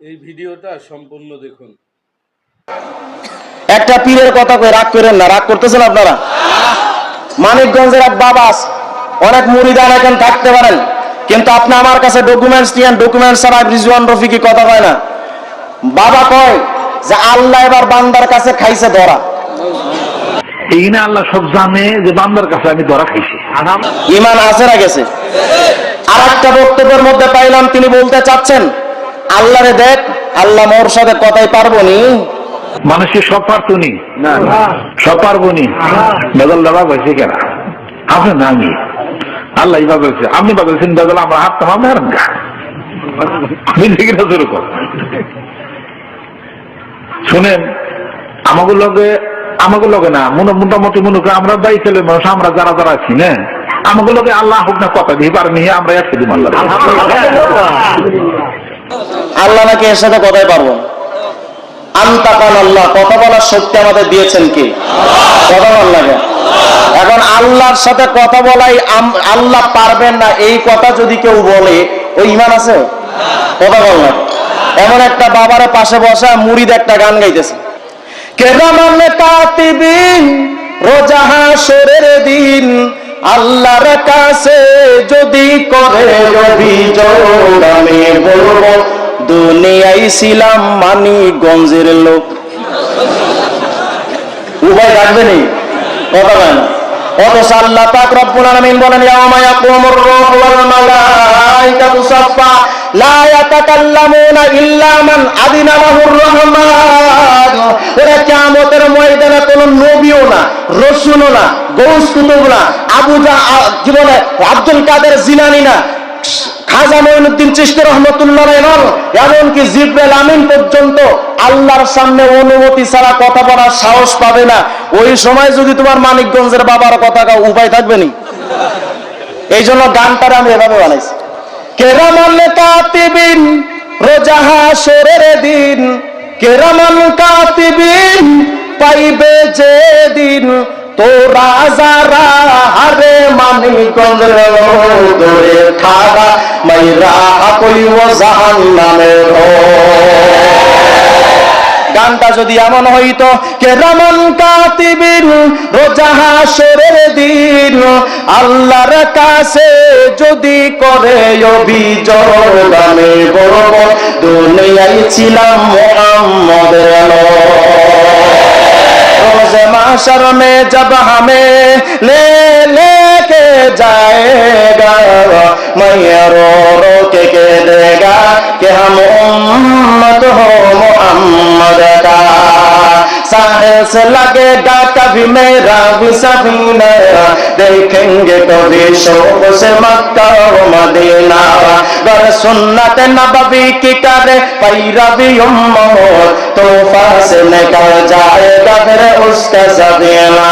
এই ভিডিওটা সম্পূর্ণ দেখুন। একটা পীরের কথা কই রাগ করেন না, রাগ করতেছেন আপনারা? মানিকগঞ্জের এক বাবা আছে, অনেক মুরিদান এখন থাকতে পারেন, কিন্তু আপনি আমার কাছে ডকুমেন্টস নিয়েন, ডকুমেন্টস ছাড়া রিজওয়ান রফিকি কথা কয় না। বাবা কয় যে আল্লাহ এবার বান্দার কাছে খাইছে ধরা। এই না আল্লাহ সব জানে যে বান্দার কাছে আমি ধরা খাইছি। ইমান আছে না গেছে? আর একটা বক্তব্যের মধ্যে পাইলাম তিনি বলতে চাচ্ছেন আল্লাহরে দেখ, আল্লাহ মোর সাথে কথাই পারবো নি। মানুষের সব পারতো নি, সব পারবো নি, বেদল দাবা বলছে কেনা আপনি না আমি আল্লাহ বলছে, আপনি বলছেন বেদল আমার হাত তো আমার শুরু কর। শুনেন, আমাকে লগে না মোটামুটি মনে করে আমরা দায়ী ছেলে মানুষ, আমরা যারা যারা আছি না, আমাকে লগে আল্লাহ হোক না কথা দিয়ে পারেনি, আমরা একসাথে দিম আল্লাহ। আল্লাহ নাকি এর সাথে কথাই পারবো। আনতাকান আল্লাহ, কথা বলার শক্তি আমাদের দিয়েছেন কি? কথা বল লাগে। এখন আল্লাহর সাথে কথা বলাই আল্লাহ পারবেন না, এই কথা যদি কেউ বলে ওই ঈমান আছে? কথা বল না। এমন একটা বাবার পাশে বসা মুরিদ একটা গান গাইতেছে, কেরামান কাতিবিন রোজা হাসরের দিন আল্লাহর কাছে যদি করে অভিযোগ আমি বলবো দুনিয়ায় ছিলাম মানিকগঞ্জের লোক। উভয় থাকবে নি, কথা বলে না। অথচ আল্লাহ পাক রব্বুল আলামিন বলেন ইয়াওমা ইয়াকুমুর রূহু ওয়াল মালাইকাতু সাফফা লা ইয়াতাকাল্লামুনা ইল্লা মান আযিনা লাহুর রহমান। ওরা কিয়ামতের ময়দানে কোনো নবীও না, রাসূলও না, গৌস কুতুব না, জীবনে আব্দুল কাদের জিলানী না, খাজা মঈনুদ্দিন চিশতি রহমাতুল্লাহ আলাইহি নন, এমনকি জিবরাইল আমিন পর্যন্ত আল্লাহর সামনে অনুমতি ছাড়া কথা বলার সাহস পাবে না। ওই সময় যদি তোমার মানিকগঞ্জের বাবার কথা উপায় থাকবে নি। এই জন্য গানটা আমি এভাবে বানাইছি, কেরামান কাতিবিন রোজা হাসরের দিন, কেরামান কাতিবিন পাইবে যে দিন তোরা যারা হারে মানিকগঞ্জের দরে খাগা মাইরা কইব জাহান্নামের। গানটা যদি এমন হইতো, কেরামান কাতিবিন রোজা হাসরের দিন আল্লাহর কাছে যদি করে অভিযোগ আমি বলব দুনিয়ায় ছিলাম মুহাম্মদের আলো। रोज़े माशर में जब हमें लेके जाएगा मैं रो रो के कह देगा कि हम उम्मत हो मोहम्मद का। साहस लगेगा कभी मेरा भी सफीना, देखेंगे कभी शौक से मक्का व मदीना। गर सुन्नत नबवी की करे पैरवी उम्मत, तूफान से निकल जाएगा फिर उसका सफीना।